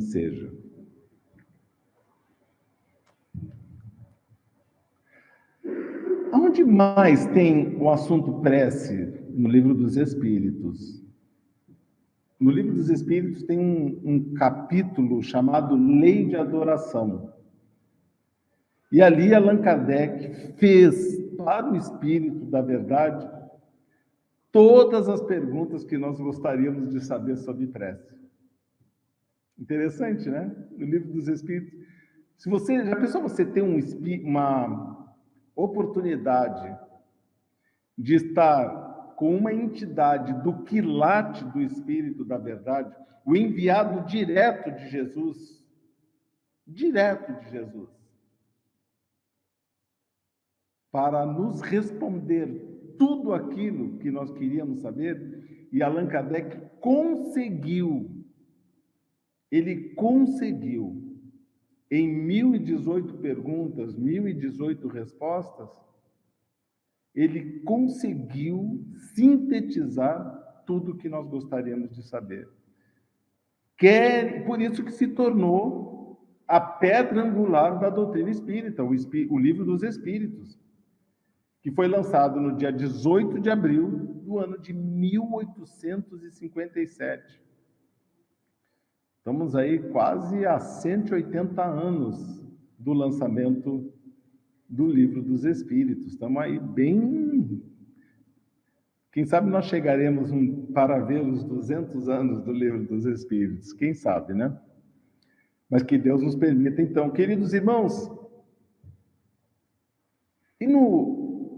seja. Aonde mais tem o assunto prece no Livro dos Espíritos? No Livro dos Espíritos tem um capítulo chamado Lei de Adoração. E ali Allan Kardec fez para o Espírito da Verdade todas as perguntas que nós gostaríamos de saber sobre prece. Interessante, né? No Livro dos Espíritos. Se você já pensou você ter uma oportunidade de estar com uma entidade do quilate do Espírito da Verdade, o enviado direto de Jesus, para nos responder tudo aquilo que nós queríamos saber, e Allan Kardec ele conseguiu, em 1018 perguntas, 1018 respostas, ele conseguiu sintetizar tudo o que nós gostaríamos de saber. Por isso que se tornou a pedra angular da doutrina espírita, o Livro dos Espíritos, que foi lançado no dia 18 de abril do ano de 1857. Estamos aí quase há 180 anos do lançamento do Livro dos Espíritos. Estamos aí bem... Quem sabe nós chegaremos para ver os 200 anos do Livro dos Espíritos. Quem sabe, né? Mas que Deus nos permita. Então, queridos irmãos,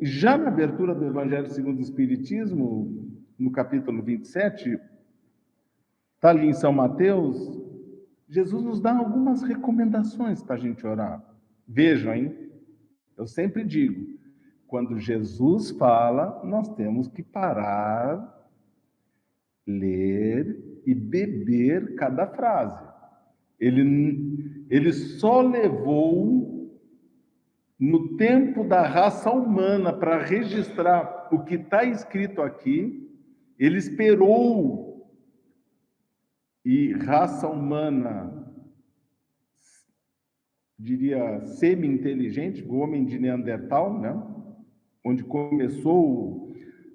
já na abertura do Evangelho segundo o Espiritismo, no capítulo 27, está ali em São Mateus, Jesus nos dá algumas recomendações para a gente orar. Vejam, hein? Eu sempre digo, quando Jesus fala, nós temos que parar, ler e beber cada frase. Ele só levou no tempo da raça humana para registrar o que está escrito aqui. Ele esperou, e raça humana, diria semi-inteligente, o homem de Neandertal, né? Onde começou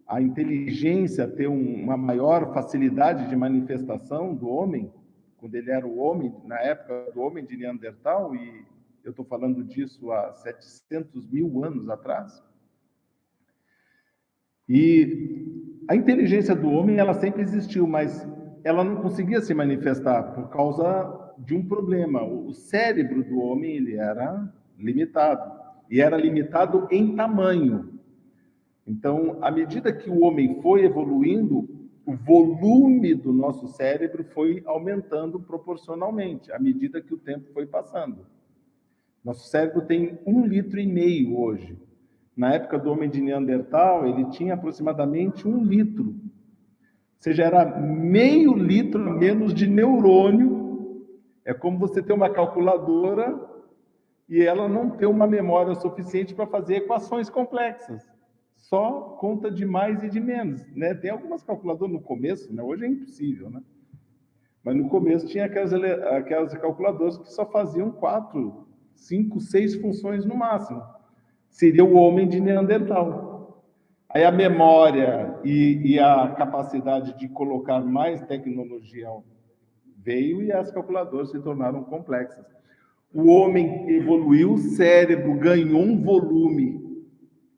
a inteligência a ter uma maior facilidade de manifestação do homem, quando ele era o homem, na época do homem de Neandertal, e eu estou falando disso há 700 mil anos atrás. E a inteligência do homem, ela sempre existiu, mas ela não conseguia se manifestar por causa de um problema. O cérebro do homem, ele era limitado, e era limitado em tamanho. Então, à medida que o homem foi evoluindo, o volume do nosso cérebro foi aumentando proporcionalmente, à medida que o tempo foi passando. Nosso cérebro tem 1,5 litro hoje. Na época do homem de Neandertal, ele tinha aproximadamente 1 litro. Ou seja, era meio litro a menos de neurônio. É como você ter uma calculadora e ela não ter uma memória suficiente para fazer equações complexas. Só conta de mais e de menos, né? Tem algumas calculadoras no começo, né? Hoje é impossível, né? Mas no começo tinha aquelas calculadoras que só faziam 4, 5, 6 funções no máximo. Seria o homem de Neandertal. Aí a memória e a capacidade de colocar mais tecnologia veio e as calculadoras se tornaram complexas. O homem evoluiu, o cérebro ganhou um volume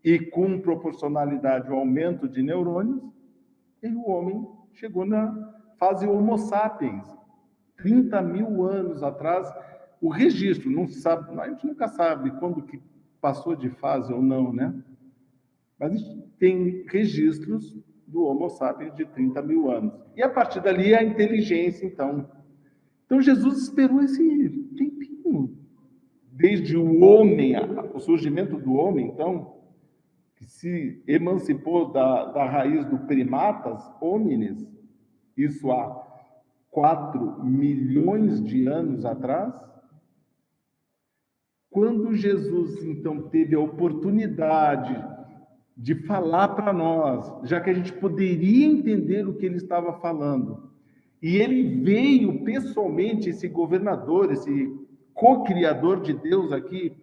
e com proporcionalidade ao aumento de neurônios, e o homem chegou na fase Homo sapiens. 30 mil anos atrás, o registro, não se sabe, a gente nunca sabe quando que passou de fase ou não, né? Mas a gente tem registros do Homo sapiens de 30 mil anos. E a partir dali a inteligência, então. Então Jesus esperou esse tempinho. Desde o homem, o surgimento do homem, então, que se emancipou da raiz do primatas, homines, isso há 4 milhões de anos atrás. Quando Jesus, então, teve a oportunidade de falar para nós, já que a gente poderia entender o que ele estava falando, E ele veio pessoalmente, esse governador, esse co-criador de Deus aqui,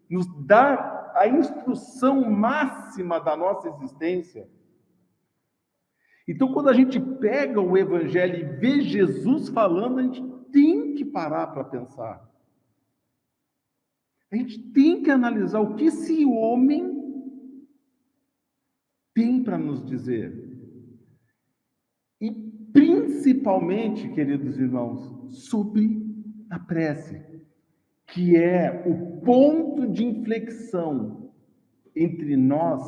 nos dar a instrução máxima da nossa existência. Então, quando a gente pega o Evangelho e vê Jesus falando, a gente tem que parar para pensar. A gente tem que analisar o que esse homem tem para nos dizer. E principalmente, queridos irmãos, sobre a prece, que é o ponto de inflexão entre nós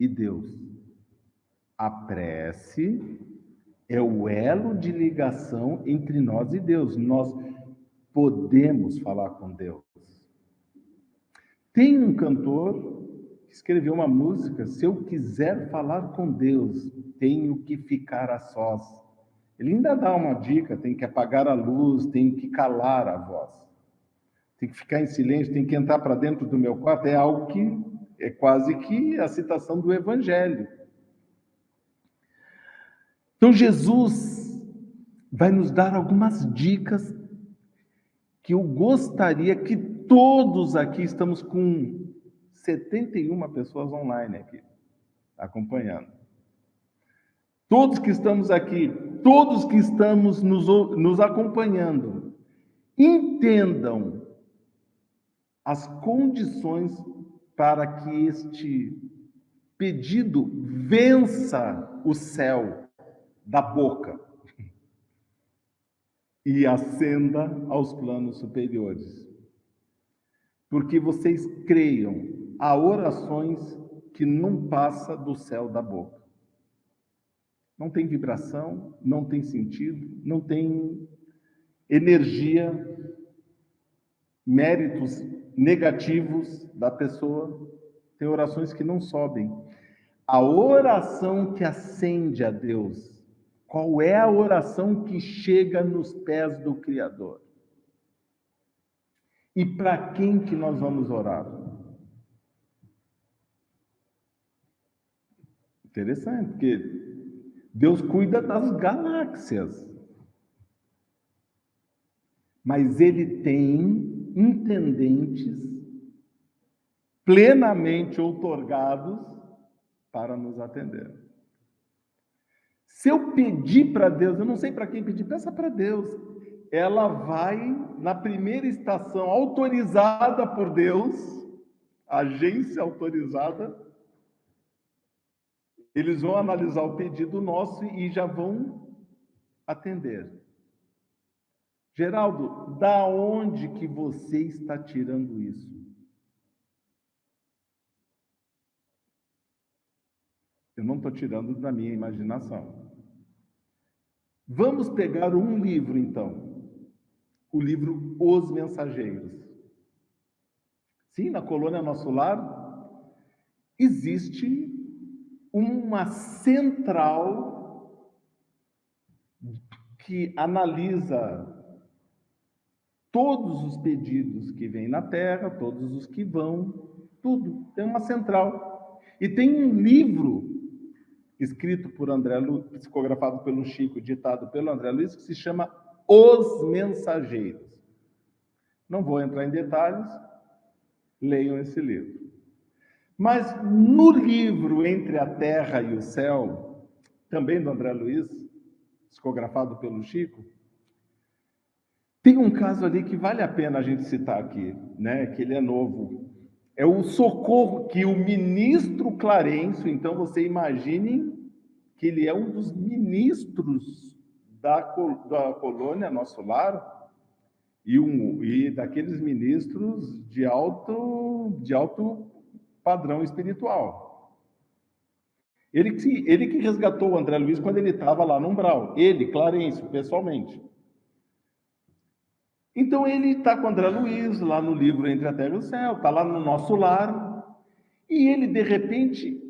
e Deus. A prece é o elo de ligação entre nós e Deus. Nós podemos falar com Deus. Tem um cantor que escreveu uma música: se eu quiser falar com Deus, tenho que ficar a sós. Ele ainda dá uma dica: tem que apagar a luz, tem que calar a voz, tem que ficar em silêncio, tem que entrar para dentro do meu quarto. É algo que é quase que a citação do Evangelho. Então Jesus vai nos dar algumas dicas que eu gostaria que todos aqui, estamos com 71 pessoas online aqui, acompanhando. Todos que estamos aqui, todos que estamos nos acompanhando, entendam as condições para que este pedido vença o céu da boca e ascenda aos planos superiores. Porque vocês creiam, há orações que não passa do céu da boca. Não tem vibração, não tem sentido, não tem energia, méritos negativos da pessoa. Tem orações que não sobem. A oração que ascende a Deus, qual é a oração que chega nos pés do Criador? E para quem que nós vamos orar? Interessante, porque Deus cuida das galáxias. Mas Ele tem intendentes plenamente outorgados para nos atender. Se eu pedir para Deus, eu não sei para quem pedir, peça para Deus. Ela vai na primeira estação autorizada por Deus, agência autorizada, eles vão analisar o pedido nosso e já vão atender. Geraldo, da onde que você está tirando isso? Eu não estou tirando da minha imaginação. Vamos pegar um livro, então. O livro Os Mensageiros. Sim, na colônia Nosso Lar, existe uma central que analisa todos os pedidos que vêm na Terra, todos os que vão, tudo. Tem uma central. E tem um livro escrito por André Luiz, psicografado pelo Chico, ditado pelo André Luiz, que se chama Os Mensageiros. Não vou entrar em detalhes, leiam esse livro. Mas no livro Entre a Terra e o Céu, também do André Luiz, psicografado pelo Chico, tem um caso ali que vale a pena a gente citar aqui, né? Que ele é novo. É o socorro que o ministro Clarencio, então você imagine que ele é um dos ministros da colônia Nosso Lar e daqueles ministros de alto padrão espiritual. Ele que resgatou o André Luiz quando ele estava lá no umbral. Ele, Clarencio, pessoalmente. Então ele está com o André Luiz lá no livro Entre a Terra e o Céu, está lá no Nosso Lar, e ele, de repente,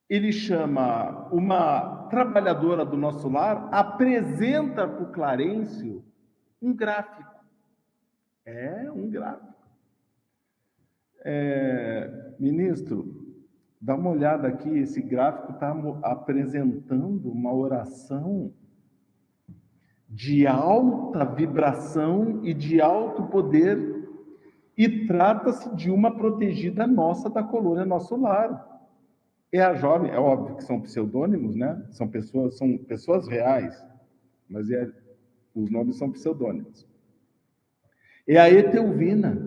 ele chama uma trabalhadora do Nosso Lar, apresenta para o Clarencio um gráfico. Um gráfico. Ministro, Dá uma olhada aqui, esse gráfico está apresentando uma oração de alta vibração e de alto poder, e trata-se de uma protegida nossa da colônia Nosso Lar. É a jovem, é óbvio que são pseudônimos, né? São pessoas reais, mas os nomes são pseudônimos. É a Etelvina,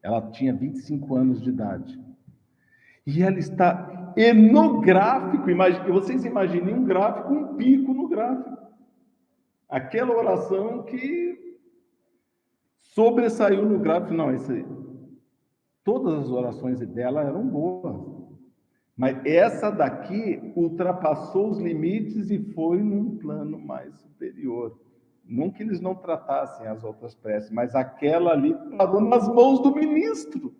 ela tinha 25 anos de idade. E ela está no gráfico, vocês imaginem um gráfico, um pico no gráfico. Aquela oração que sobressaiu no gráfico. Não, todas as orações dela eram boas. Mas essa daqui ultrapassou os limites e foi num plano mais superior. Não que eles não tratassem as outras preces, mas aquela ali parou nas mãos do ministro.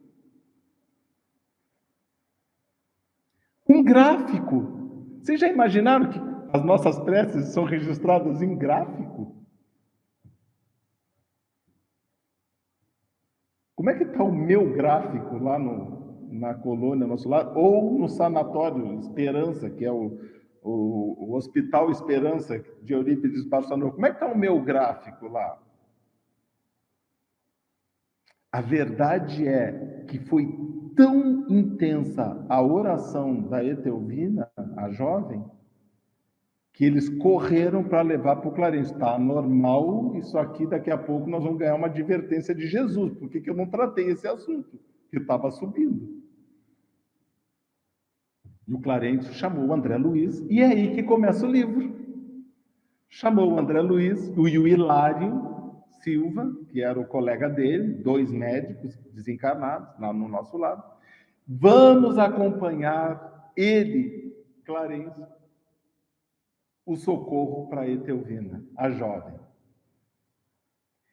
Um gráfico. Vocês já imaginaram que as nossas preces são registradas em gráfico? Como é que está o meu gráfico lá na colônia Nosso Lar? Ou no sanatório Esperança, que é o Hospital Esperança de Eurípides Barçanufo? Como é que está o meu gráfico lá? A verdade é que foi tão intensa a oração da Etelvina, a jovem, que eles correram para levar para o Clarence. Está normal, isso aqui daqui a pouco nós vamos ganhar uma advertência de Jesus. Por que eu não tratei esse assunto? Que estava subindo. E o Clarence chamou o André Luiz, e é aí que começa o livro. Chamou o André Luiz e o Hilário Silva, que era o colega dele, 2 médicos desencarnados lá no nosso lado. Vamos acompanhar ele, Clarence, o socorro para Etelvina, a jovem.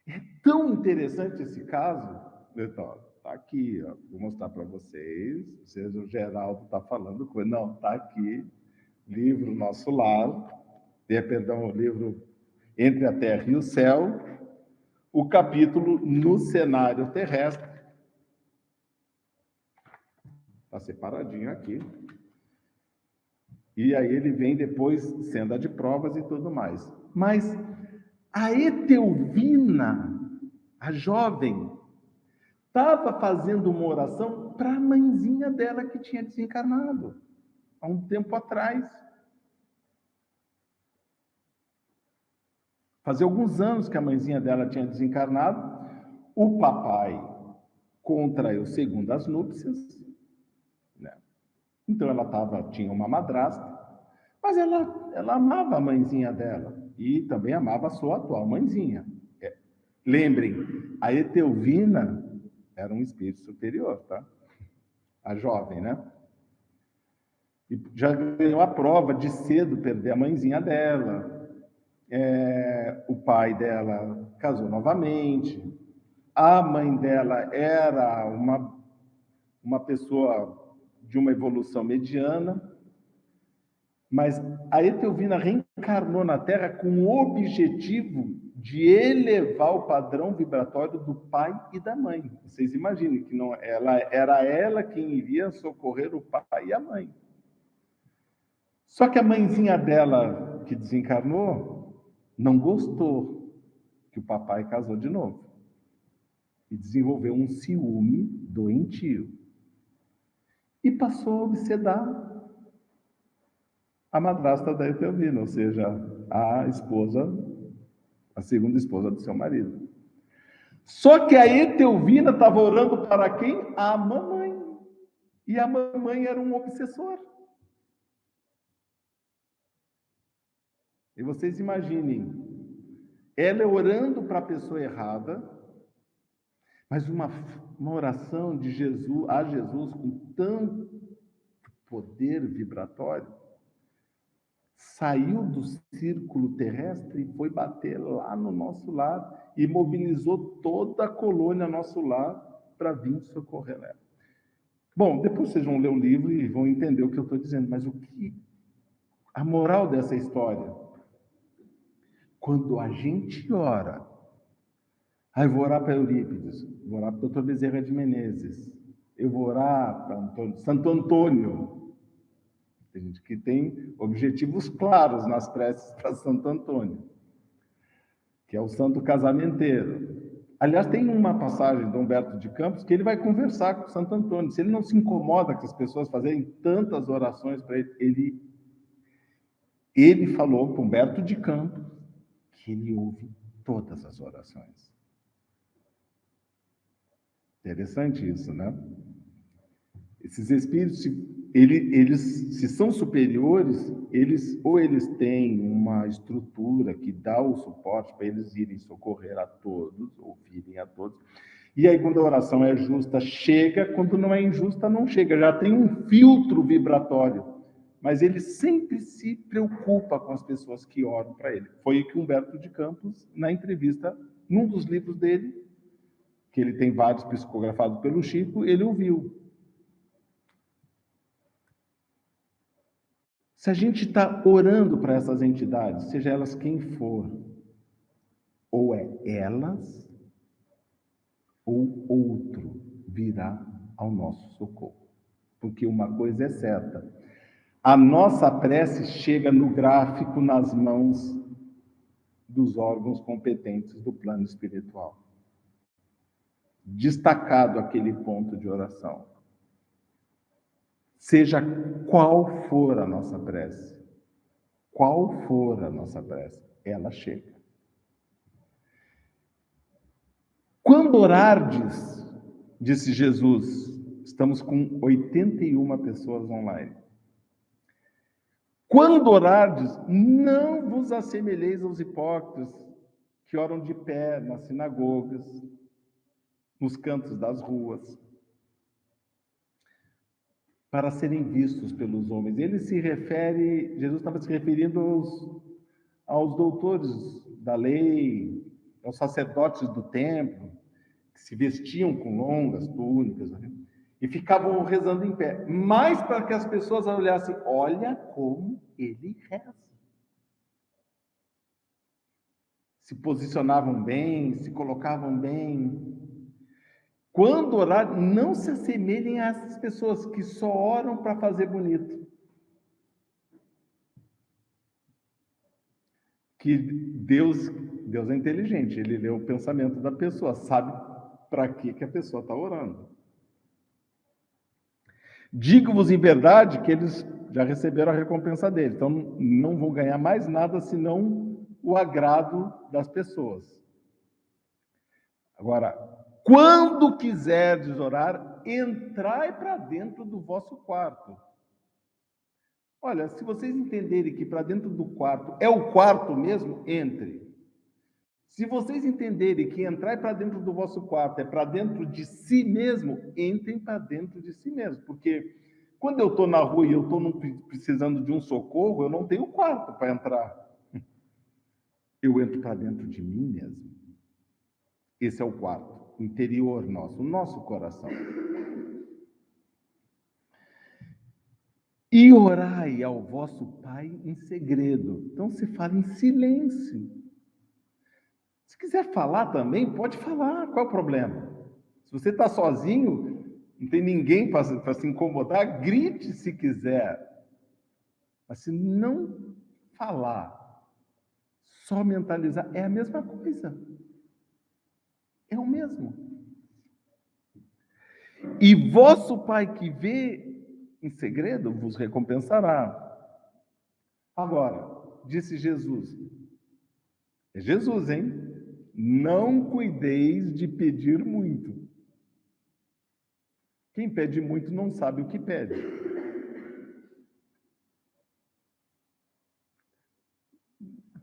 É tão interessante esse caso, então, tá aqui, ó, vou mostrar para vocês. O Geraldo está falando coisa. Não, tá aqui, livro Nosso Lar, o livro Entre a Terra e o Céu, o capítulo No Cenário Terrestre. Está separadinho aqui. E aí ele vem depois, senda de provas e tudo mais. Mas a Etelvina, a jovem, estava fazendo uma oração para a mãezinha dela que tinha desencarnado há um tempo atrás. Fazia alguns anos que a mãezinha dela tinha desencarnado. O papai contraiu segundas núpcias, né? Então ela tinha uma madrasta, mas ela amava a mãezinha dela e também amava a sua atual mãezinha. Lembrem, a Etelvina era um espírito superior, tá? A jovem, né? E já ganhou a prova de cedo perder a mãezinha dela. O pai dela casou novamente. A mãe dela era uma pessoa de uma evolução mediana. Mas a Etelvina reencarnou na Terra com o objetivo de elevar o padrão vibratório do pai e da mãe. Vocês imaginem que não, era ela quem iria socorrer o pai e a mãe. Só que a mãezinha dela, que desencarnou, não gostou que o papai casou de novo. E desenvolveu um ciúme doentio. E passou a obsedar a madrasta da Etelvina, ou seja, a segunda esposa do seu marido. Só que a Etelvina estava orando para quem? A mamãe. E a mamãe era um obsessor. E vocês imaginem, ela orando para a pessoa errada, mas uma oração de Jesus, a Jesus com tanto poder vibratório, saiu do círculo terrestre e foi bater lá no Nosso Lar e mobilizou toda a colônia Nosso Lar para vir socorrer ela. Bom, depois vocês vão ler o livro e vão entender o que eu estou dizendo, mas a moral dessa história? Quando a gente ora, vou orar para Eurípides, vou orar para o Dr. Bezerra de Menezes, eu vou orar para Santo Antônio. Tem gente que tem objetivos claros nas preces para Santo Antônio, que é o santo casamenteiro. Aliás, tem uma passagem de Humberto de Campos que ele vai conversar com Santo Antônio. Se ele não se incomoda com as pessoas fazerem tantas orações para ele, ele falou para Humberto de Campos que ele ouve todas as orações. Interessante isso, né? Esses espíritos, eles se são superiores, eles têm uma estrutura que dá o suporte para eles irem socorrer a todos, ouvirem a todos. E aí, quando a oração é justa, chega, quando não é injusta, não chega. Já tem um filtro vibratório. Mas ele sempre se preocupa com as pessoas que oram para ele. Foi o que Humberto de Campos, na entrevista, num dos livros dele, que ele tem vários psicografados pelo Chico, ele ouviu. Se a gente está orando para essas entidades, seja elas quem for, ou é elas, ou outro virá ao nosso socorro. Porque uma coisa é certa, a nossa prece chega no gráfico nas mãos dos órgãos competentes do plano espiritual. Destacado aquele ponto de oração. Seja qual for a nossa prece, ela chega. Quando orardes, disse Jesus, estamos com 81 pessoas online. Quando orardes, não vos assemelheis aos hipócritas que oram de pé nas sinagogas, nos cantos das ruas, para serem vistos pelos homens. Jesus estava se referindo aos doutores da lei, aos sacerdotes do templo, que se vestiam com longas túnicas, né? E ficavam rezando em pé, mas para que as pessoas olhassem, olha como ele reza. Se posicionavam bem, se colocavam bem. Quando orar, não se assemelhem a essas pessoas que só oram para fazer bonito. Que Deus é inteligente, ele lê o pensamento da pessoa, sabe para que a pessoa está orando. Digo-vos em verdade que eles já receberam a recompensa deles, então não vão ganhar mais nada senão o agrado das pessoas. Agora, quando quiserdes orar, entrai para dentro do vosso quarto. Olha, se vocês entenderem que para dentro do quarto é o quarto mesmo, entre. Se vocês entenderem que entrar para dentro do vosso quarto é para dentro de si mesmo, entrem para dentro de si mesmo. Porque quando eu estou na rua e eu estou precisando de um socorro, eu não tenho quarto para entrar. Eu entro para dentro de mim mesmo. Esse é o quarto interior nosso, o nosso coração. E orai ao vosso Pai em segredo. Então se fala em silêncio. Se quiser falar também, pode falar, qual é o problema? Se você está sozinho, não tem ninguém para se incomodar, grite se quiser. Mas se não falar, só mentalizar, é a mesma coisa. É o mesmo. E vosso Pai que vê em segredo vos recompensará. Agora, disse Jesus, é Jesus, hein? Não cuideis de pedir muito. Quem pede muito não sabe o que pede.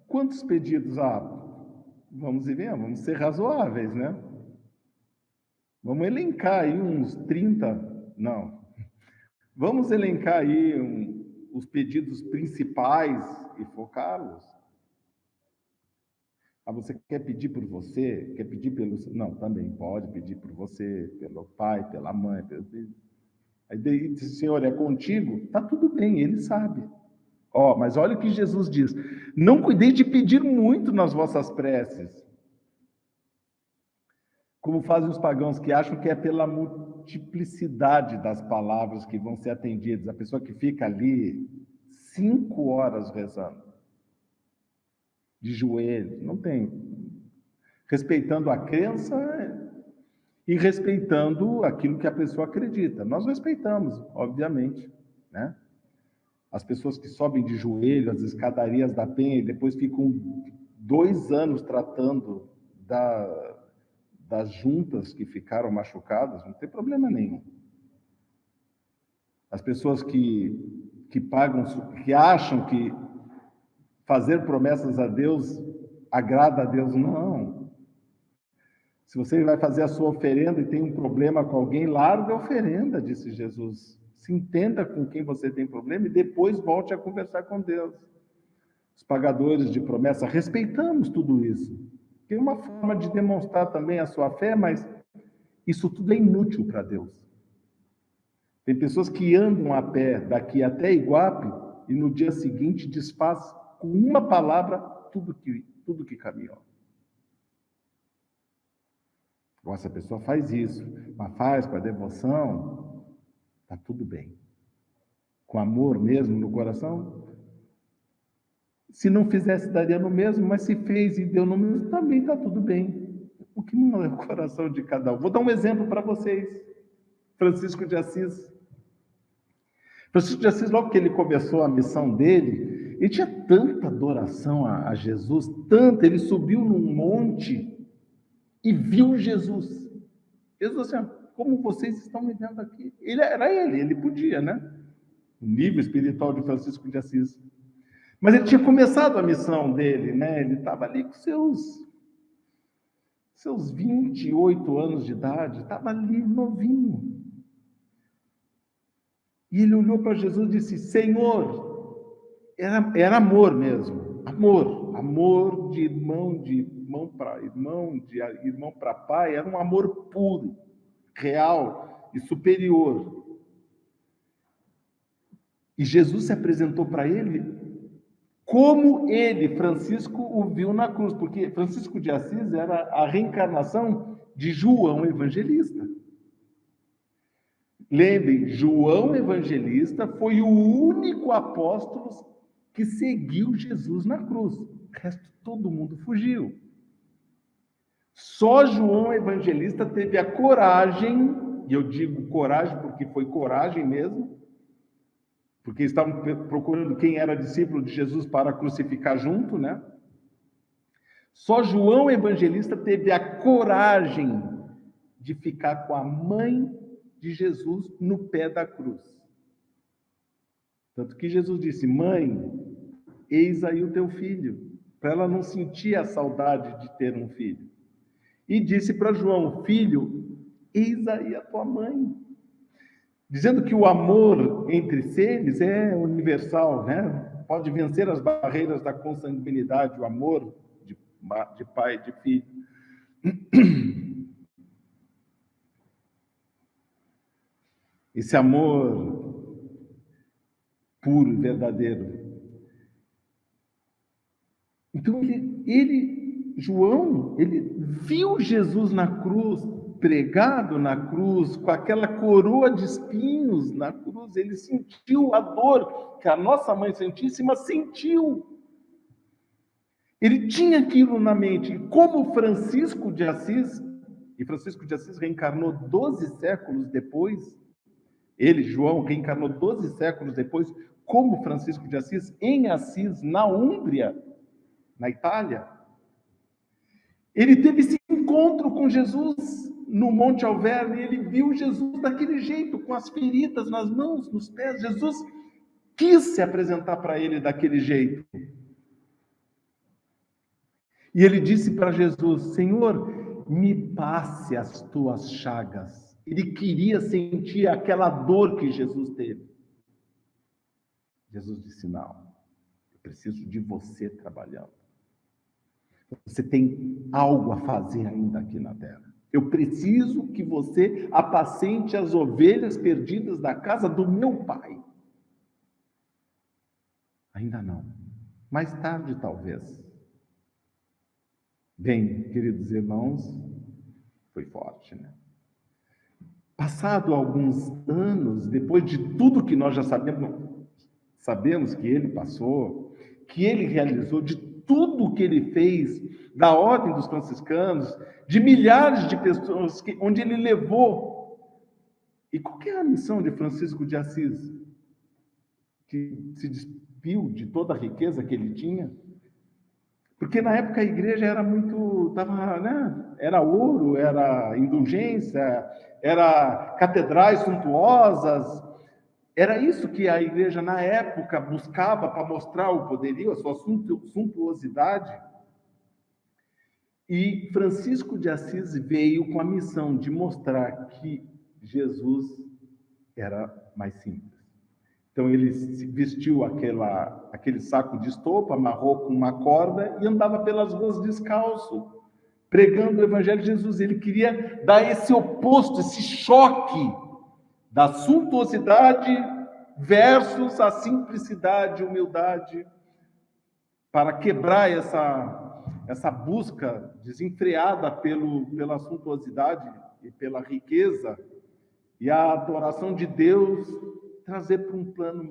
Quantos pedidos? Vamos ver, vamos ser razoáveis, né? Vamos elencar aí uns 30, não. Vamos elencar aí os pedidos principais e focá-los. Você quer pedir por você? Quer pedir pelo... Não, também pode pedir por você, pelo pai, pela mãe. Aí diz, Senhor, é contigo? Tá tudo bem, ele sabe. Mas olha o que Jesus diz. Não cuidei de pedir muito nas vossas preces. Como fazem os pagãos que acham que é pela multiplicidade das palavras que vão ser atendidas. A pessoa que fica ali 5 horas rezando, de joelhos, não tem. Respeitando a crença e respeitando aquilo que a pessoa acredita. Nós respeitamos, obviamente, né? As pessoas que sobem de joelho as escadarias da Penha e depois ficam 2 anos tratando das juntas que ficaram machucadas, não tem problema nenhum. As pessoas que pagam, que acham que fazer promessas a Deus agrada a Deus, não. Se você vai fazer a sua oferenda e tem um problema com alguém, larga a oferenda, disse Jesus. Se entenda com quem você tem problema e depois volte a conversar com Deus. Os pagadores de promessa, respeitamos tudo isso. Tem uma forma de demonstrar também a sua fé, mas isso tudo é inútil para Deus. Tem pessoas que andam a pé daqui até Iguape e no dia seguinte desfaz com uma palavra tudo que caminhou. Agora, se a pessoa faz isso, mas faz com a devoção, está tudo bem. Com amor mesmo no coração. Se não fizesse, daria no mesmo, mas se fez e deu no mesmo, também está tudo bem. O que não é o coração de cada um. Vou dar um exemplo para vocês. Francisco de Assis. Francisco de Assis, logo que ele começou a missão dele, ele tinha tanta adoração a Jesus, tanta, ele subiu num monte e viu Jesus. Jesus assim, como vocês estão me vendo aqui? Ele podia, né? O nível espiritual de Francisco de Assis. Mas ele tinha começado a missão dele, né? Ele estava ali com seus 28 anos de idade, estava ali novinho. E ele olhou para Jesus e disse, Senhor, era amor mesmo, amor de irmão para irmão, de irmão para pai, era um amor puro, real e superior. E Jesus se apresentou para ele como ele, Francisco, o viu na cruz, porque Francisco de Assis era a reencarnação de João Evangelista. Lembrem, João Evangelista foi o único apóstolo que seguiu Jesus na cruz. O resto, todo mundo fugiu. Só João Evangelista teve a coragem, e eu digo coragem porque foi coragem mesmo, porque estavam procurando quem era discípulo de Jesus para crucificar junto, né? Só João Evangelista teve a coragem de ficar com a mãe de Jesus no pé da cruz. Tanto que Jesus disse, mãe, eis aí o teu filho, para ela não sentir a saudade de ter um filho. E disse para João, filho, eis aí a tua mãe. Dizendo que o amor entre seres é universal, né? Pode vencer as barreiras da consanguinidade, o amor de pai e de filho. Esse amor puro e verdadeiro. Então João, ele viu Jesus na cruz, pregado na cruz, com aquela coroa de espinhos na cruz, ele sentiu a dor que a nossa mãe sentisse, mas sentiu. Ele tinha aquilo na mente. Como Francisco de Assis, e Francisco de Assis reencarnou 12 séculos depois, ele, João, reencarnou 12 séculos depois, como Francisco de Assis, em Assis, na Úmbria, na Itália. Ele teve esse encontro com Jesus no Monte Alverne, e ele viu Jesus daquele jeito, com as feridas nas mãos, nos pés. Jesus quis se apresentar para ele daquele jeito. E ele disse para Jesus, Senhor, me passe as tuas chagas. Ele queria sentir aquela dor que Jesus teve. Jesus disse, não, eu preciso de você trabalhando. Você tem algo a fazer ainda aqui na terra. Eu preciso que você apacente as ovelhas perdidas da casa do meu pai. Ainda não. Mais tarde, talvez. Bem, queridos irmãos, foi forte, né? Passado alguns anos, depois de tudo que nós já sabemos que ele passou, que ele realizou, de tudo que ele fez, da ordem dos franciscanos, de milhares de pessoas onde ele levou. E qual que é a missão de Francisco de Assis? Que se despiu de toda a riqueza que ele tinha? Porque na época a igreja era muito, era ouro, era indulgência, era catedrais suntuosas. Era isso que a igreja na época buscava para mostrar o poderio, a sua suntuosidade. E Francisco de Assis veio com a missão de mostrar que Jesus era mais simples. Então ele vestiu aquele saco de estopa, amarrou com uma corda e andava pelas ruas descalço, pregando o evangelho de Jesus. Ele queria dar esse oposto, esse choque da suntuosidade versus a simplicidade, humildade, para quebrar essa busca desenfreada pela suntuosidade e pela riqueza, e a adoração de Deus trazer para um plano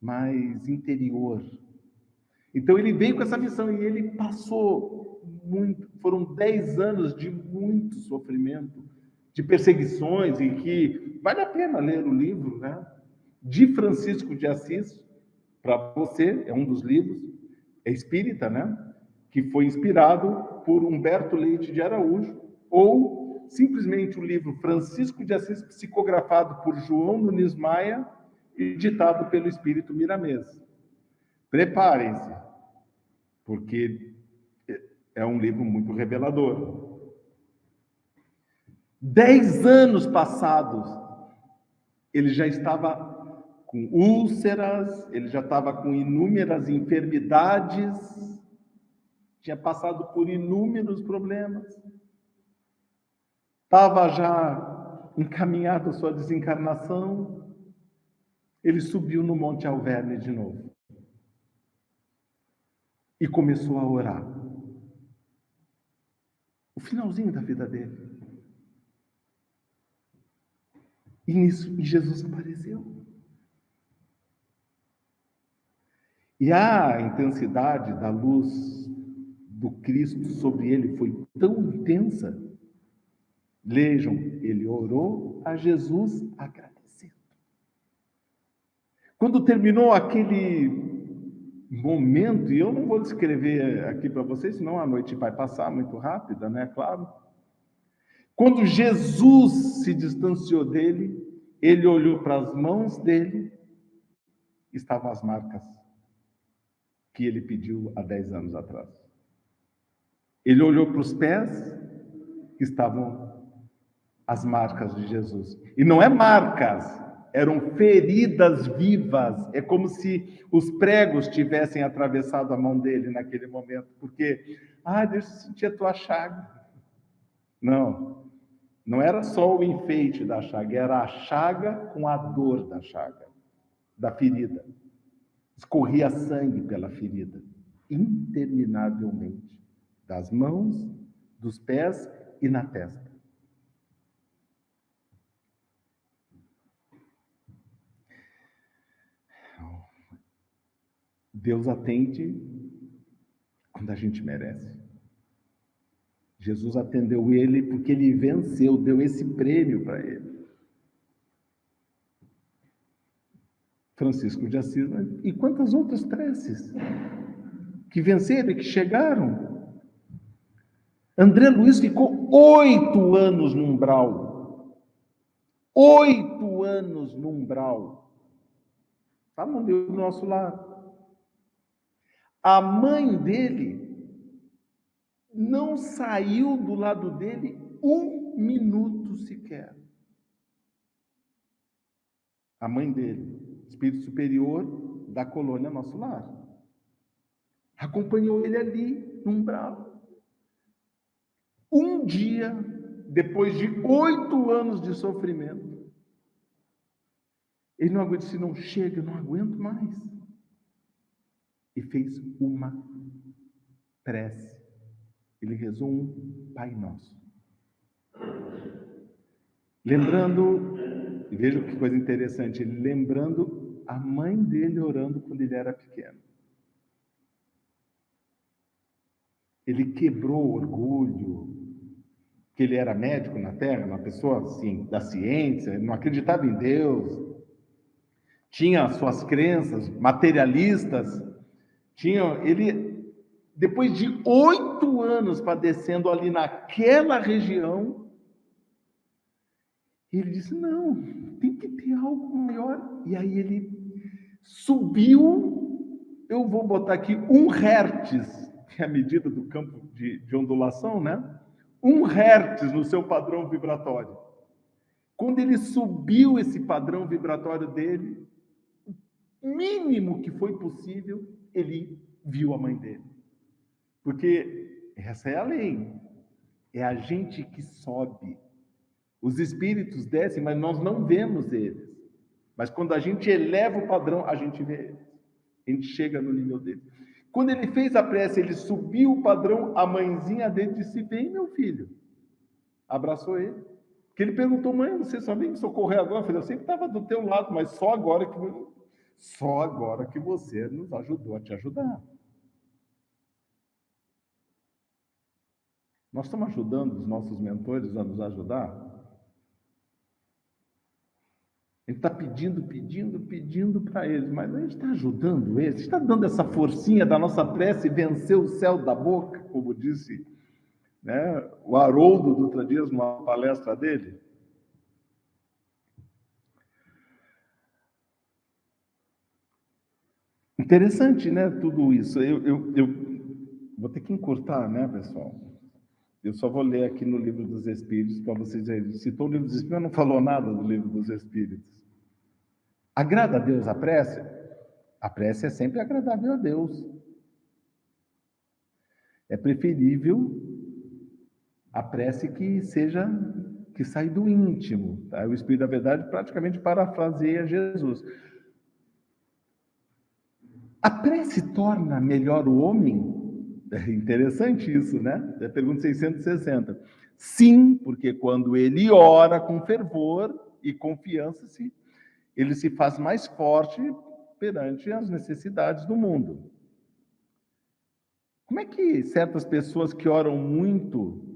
mais interior. Então ele veio com essa missão e ele passou foram 10 anos de muito sofrimento, de perseguições, e que vale a pena ler o livro, né, de Francisco de Assis, para você, é um dos livros, é espírita, né, que foi inspirado por Humberto Leite de Araújo, ou simplesmente o livro Francisco de Assis, psicografado por João Nunes Maia e ditado pelo Espírito Miramês. Preparem-se, porque é um livro muito revelador. 10 anos passados, ele já estava com úlceras, ele já estava com inúmeras enfermidades, tinha passado por inúmeros problemas, estava já encaminhado à sua desencarnação. Ele subiu no Monte Alverne de novo e começou a orar. O finalzinho da vida dele. E nisso, Jesus apareceu. E a intensidade da luz do Cristo sobre ele foi tão intensa. Vejam, ele orou a Jesus agradecendo. Quando terminou aquele momento, e eu não vou descrever aqui para vocês, senão a noite vai passar muito rápida, né? Claro. Quando Jesus se distanciou dele, ele olhou para as mãos dele, estavam as marcas que ele pediu há 10 anos atrás. Ele olhou para os pés, estavam as marcas de Jesus. E não é marcas, eram feridas vivas. É como se os pregos tivessem atravessado a mão dele naquele momento. Porque, deixa eu sentir a tua chaga. Não era só o enfeite da chaga, era a chaga com a dor da chaga, da ferida. Escorria sangue pela ferida, interminavelmente, das mãos, dos pés e na testa. Deus atende quando a gente merece. Jesus atendeu ele porque ele venceu, deu esse prêmio para ele. Francisco de Assis, e quantas outras preces que venceram e que chegaram? André Luiz ficou 8 anos no umbral. 8 anos no umbral. Está no Deus do nosso lado. A mãe dele não saiu do lado dele 1 minuto sequer. A mãe dele, espírito superior da colônia Nosso Lar, acompanhou ele ali no umbral. Um dia, depois de 8 anos de sofrimento, ele não aguentou, disse, não chega, eu não aguento mais. E fez uma prece. Ele rezou um Pai Nosso. lembrando, e veja que coisa interessante, ele lembrando a mãe dele orando quando ele era pequeno. Ele quebrou o orgulho, que ele era médico na Terra, uma pessoa assim, da ciência, não acreditava em Deus, tinha suas crenças materialistas, ele, depois de 8 anos padecendo ali naquela região, ele disse, não, tem que ter algo maior. E aí ele subiu, eu vou botar aqui 1 Hz, que é a medida do campo de ondulação, né? 1 Hz no seu padrão vibratório. Quando ele subiu esse padrão vibratório dele, o mínimo que foi possível, ele viu a mãe dele. Porque essa é a lei. É a gente que sobe. Os espíritos descem, mas nós não vemos eles. Mas quando a gente eleva o padrão, a gente vê eles. A gente chega no nível deles. Quando ele fez a prece, ele subiu o padrão, a mãezinha dele disse, vem meu filho. Abraçou ele. Porque ele perguntou, mãe, você só vem me socorrer agora? Eu falei, eu sempre estava do teu lado, mas só agora que você nos ajudou a te ajudar. Nós estamos ajudando os nossos mentores a nos ajudar? A gente está pedindo para eles, mas a gente está ajudando eles, está dando essa forcinha da nossa prece vencer o céu da boca, como disse, né, o Haroldo Dutra Dias numa palestra dele. Interessante, né, tudo isso. Eu vou ter que encurtar, né, pessoal? Eu só vou ler aqui no Livro dos Espíritos para vocês verem. Citou o Livro dos Espíritos, mas não falou nada do Livro dos Espíritos. Agrada a Deus a prece? A prece é sempre agradável a Deus. É preferível a prece que sai do íntimo. Tá? O Espírito da Verdade praticamente parafraseia Jesus. A prece torna melhor o homem? É interessante isso, né? É a pergunta 660. Sim, porque quando ele ora com fervor e confiança, ele se faz mais forte perante as necessidades do mundo. Como é que certas pessoas que oram muito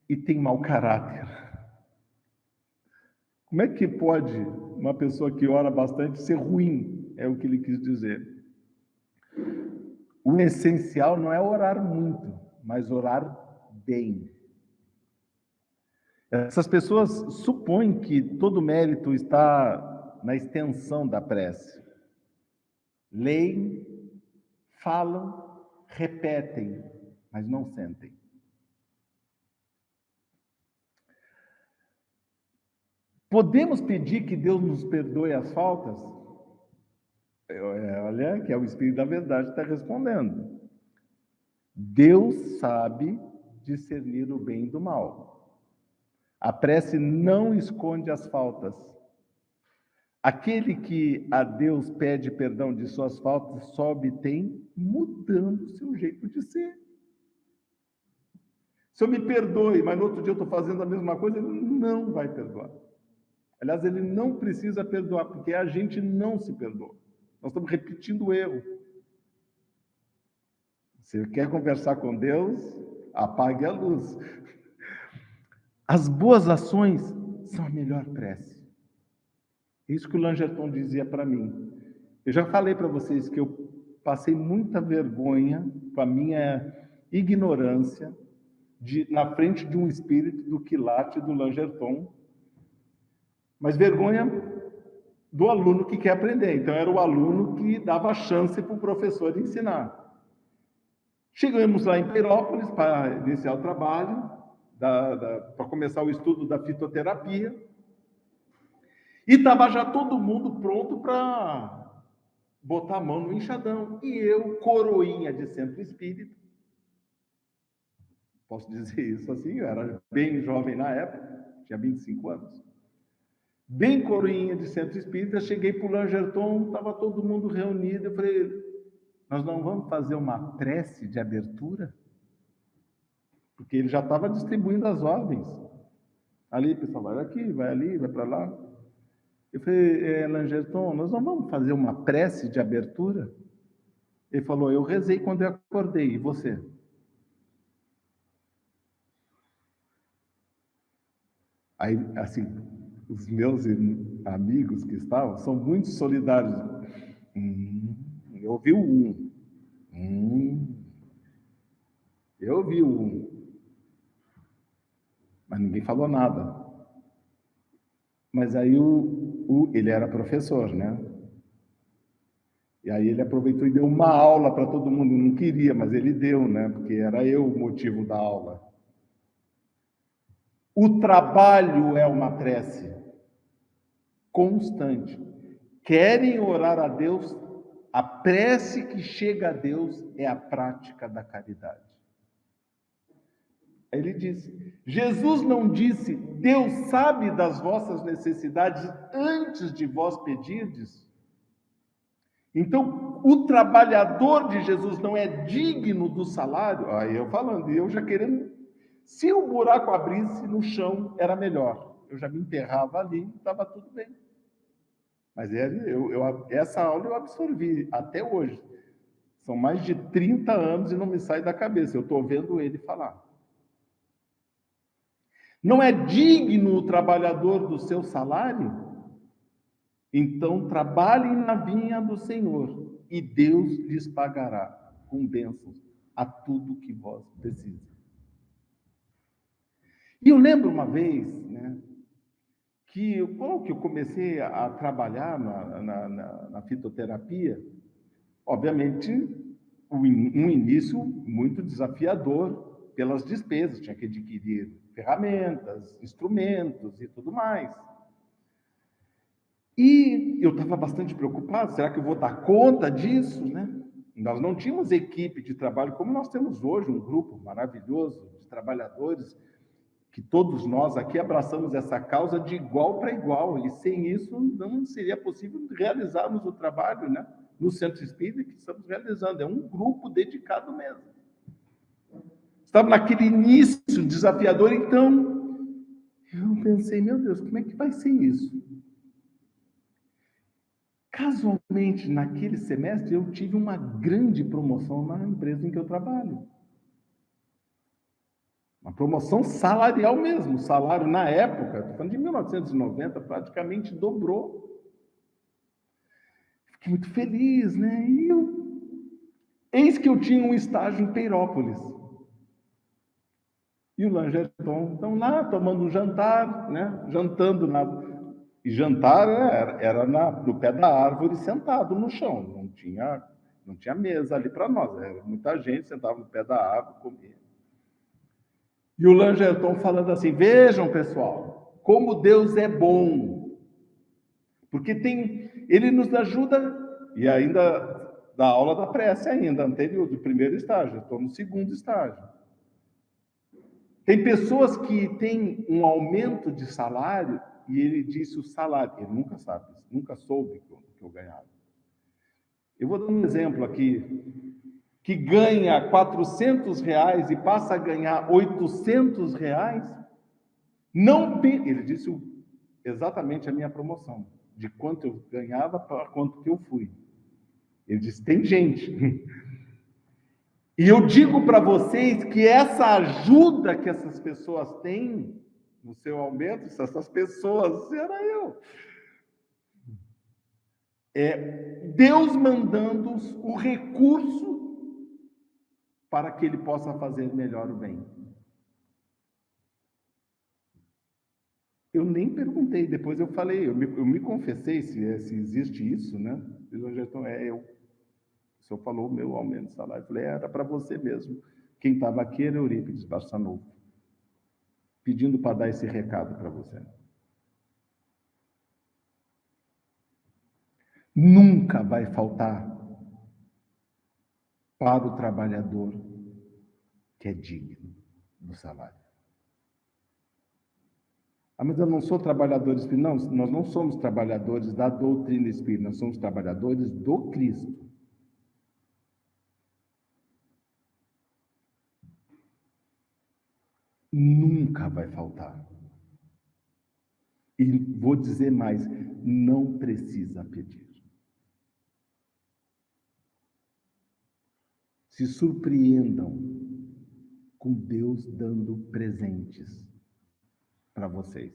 e têm mau caráter? Como é que pode uma pessoa que ora bastante ser ruim? É o que ele quis dizer. O essencial não é orar muito, mas orar bem. Essas pessoas supõem que todo mérito está na extensão da prece. Leem, falam, repetem, mas não sentem. Podemos pedir que Deus nos perdoe as faltas? Olha, que é o Espírito da Verdade que está respondendo. Deus sabe discernir o bem do mal. A prece não esconde as faltas. Aquele que a Deus pede perdão de suas faltas só obtém mudando seu jeito de ser. Se eu me perdoe, mas no outro dia eu estou fazendo a mesma coisa, ele não vai perdoar. Aliás, ele não precisa perdoar, porque a gente não se perdoa. Nós estamos repetindo o erro. Se quer conversar com Deus, apague a luz. As boas ações são a melhor prece. Isso que o Langerton dizia para mim. Eu já falei para vocês que eu passei muita vergonha com a minha ignorância na frente de um espírito do quilate do Langerton, mas vergonha do aluno que quer aprender. Então, era o aluno que dava chance para o professor ensinar. Chegamos lá em Peirópolis para iniciar o trabalho, para começar o estudo da fitoterapia, e estava já todo mundo pronto para botar a mão no enxadão. E eu, coroinha de centro espírita, posso dizer isso assim, eu era bem jovem na época, tinha 25 anos, bem coroinha de centro espírita, cheguei para o Langerton, estava todo mundo reunido, eu falei, nós não vamos fazer uma prece de abertura? Porque ele já estava distribuindo as ordens. Ali, pessoal, vai aqui, vai ali, vai para lá. Eu falei, Langerton, nós não vamos fazer uma prece de abertura? Ele falou, eu rezei quando eu acordei, e você? Aí, assim, os meus amigos que estavam são muito solidários. Eu ouvi o um. Eu ouvi o um. Mas ninguém falou nada. Mas aí ele era professor, né? E aí ele aproveitou e deu uma aula para todo mundo. Não queria, mas ele deu, né? Porque era eu o motivo da aula. O trabalho é uma prece constante. Querem orar a Deus? A prece que chega a Deus é a prática da caridade. Ele disse, Jesus não disse, Deus sabe das vossas necessidades antes de vós pedirdes? Então, o trabalhador de Jesus não é digno do salário? Aí eu falando, e eu já querendo, se o buraco abrisse no chão, era melhor. Eu já me enterrava ali, estava tudo bem. Mas essa aula eu absorvi até hoje. São mais de 30 anos e não me sai da cabeça. Eu estou vendo ele falar. Não é digno o trabalhador do seu salário? Então trabalhem na vinha do Senhor e Deus lhes pagará com bênçãos a tudo que vós precisam. E eu lembro uma vez, né, que eu comecei a trabalhar na fitoterapia, obviamente, um início muito desafiador pelas despesas, tinha que adquirir ferramentas, instrumentos e tudo mais. E eu estava bastante preocupado, será que eu vou dar conta disso, né? Nós não tínhamos equipe de trabalho como nós temos hoje, um grupo maravilhoso de trabalhadores, que todos nós aqui abraçamos essa causa de igual para igual, e sem isso não seria possível realizarmos o trabalho, né? No Centro Espírita que estamos realizando, é um grupo dedicado mesmo. Estava naquele início desafiador, então eu pensei, meu Deus, como é que vai ser isso? Casualmente, naquele semestre, eu tive uma grande promoção na empresa em que eu trabalho. Uma promoção salarial mesmo. O salário, na época, estou falando de 1990, praticamente dobrou. Fiquei muito feliz, né? Eis que eu tinha um estágio em Peirópolis. E o Langerton estão lá tomando um jantar, né? Jantando E jantar era no pé da árvore, sentado no chão. Não tinha mesa ali para nós. Era muita gente sentava no pé da árvore, comia. E o Langerton falando assim, vejam, pessoal, como Deus é bom. Porque ele nos ajuda, e ainda da aula da prece ainda, anterior, do primeiro estágio, estou no segundo estágio. Tem pessoas que têm um aumento de salário e ele disse o salário. Ele nunca sabe, nunca soube que eu ganhava. Eu vou dar um exemplo aqui. Que ganha R$ 400 e passa a ganhar R$ 800, ele disse exatamente a minha promoção, de quanto eu ganhava para quanto que eu fui. Ele disse, tem gente. E eu digo para vocês que essa ajuda que essas pessoas têm no seu aumento, essas pessoas, era eu. É Deus mandando o recurso para que ele possa fazer melhor o bem. Eu nem perguntei, depois eu falei, eu me confessei se existe isso, né? Ele Langerton, eu. O senhor falou o meu aumento de salário. Eu falei, era para você mesmo. Quem estava aqui era Eurípides Barçanufo, pedindo para dar esse recado para você. Nunca vai faltar para o trabalhador que é digno do salário. Ah, mas eu não sou trabalhador espírita. Não, nós não somos trabalhadores da doutrina espírita, nós somos trabalhadores do Cristo. Nunca vai faltar. E vou dizer mais, não precisa pedir. Se surpreendam com Deus dando presentes para vocês,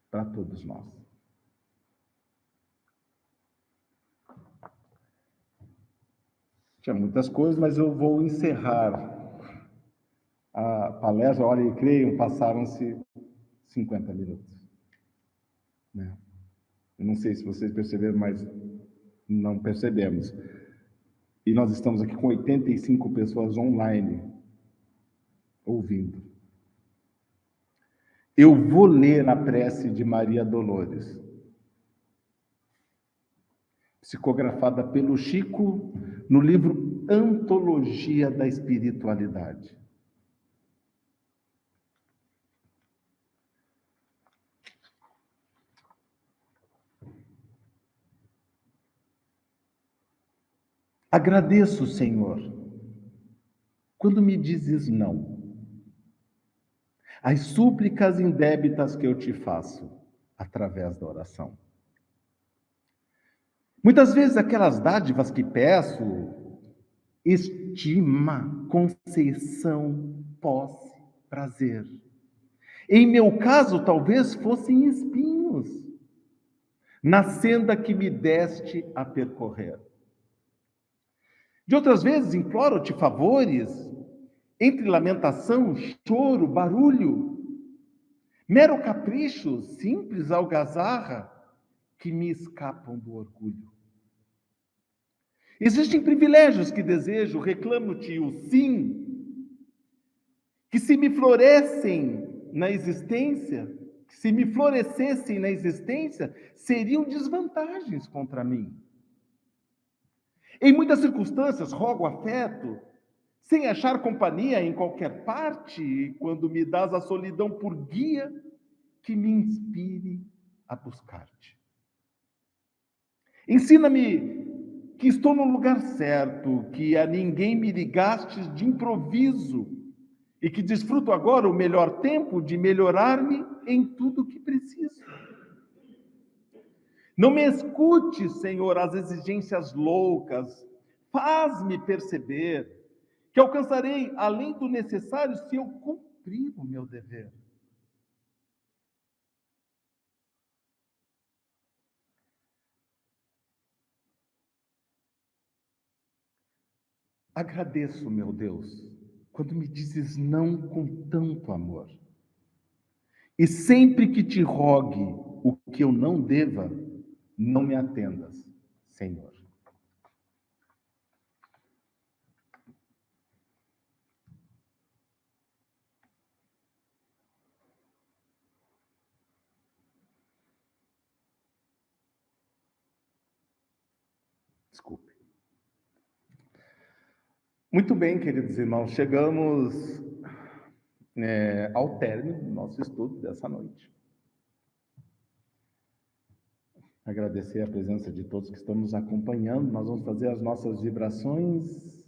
para todos nós. Tinha muitas coisas, mas eu vou encerrar a palestra. Olha, e creiam, passaram-se 50 minutos. Né? Eu não sei se vocês perceberam, mas não percebemos. E nós estamos aqui com 85 pessoas online ouvindo. Eu vou ler a prece de Maria Dolores, psicografada pelo Chico no livro Antologia da Espiritualidade. Agradeço, Senhor, quando me dizes não, as súplicas indébitas que eu te faço através da oração. Muitas vezes aquelas dádivas que peço, estima, conceição, posse, prazer. Em meu caso, talvez fossem espinhos na senda que me deste a percorrer. De outras vezes, imploro-te favores, entre lamentação, choro, barulho, mero capricho, simples algazarra, que me escapam do orgulho. Existem privilégios que desejo, reclamo-te o sim, que se me florescem na existência, seriam desvantagens contra mim. Em muitas circunstâncias, rogo afeto, sem achar companhia em qualquer parte, e quando me dás a solidão por guia, que me inspire a buscar-te. Ensina-me que estou no lugar certo, que a ninguém me ligastes de improviso, e que desfruto agora o melhor tempo de melhorar-me em tudo o que preciso. Não me escute, Senhor, as exigências loucas. Faz-me perceber que alcançarei além do necessário se eu cumprir o meu dever. Agradeço, meu Deus, quando me dizes não com tanto amor. E sempre que te rogue o que eu não deva, não me atendas, Senhor. Desculpe. Muito bem, queridos irmãos, chegamos ao término do nosso estudo dessa noite. Agradecer a presença de todos que estão nos acompanhando. Nós vamos fazer as nossas vibrações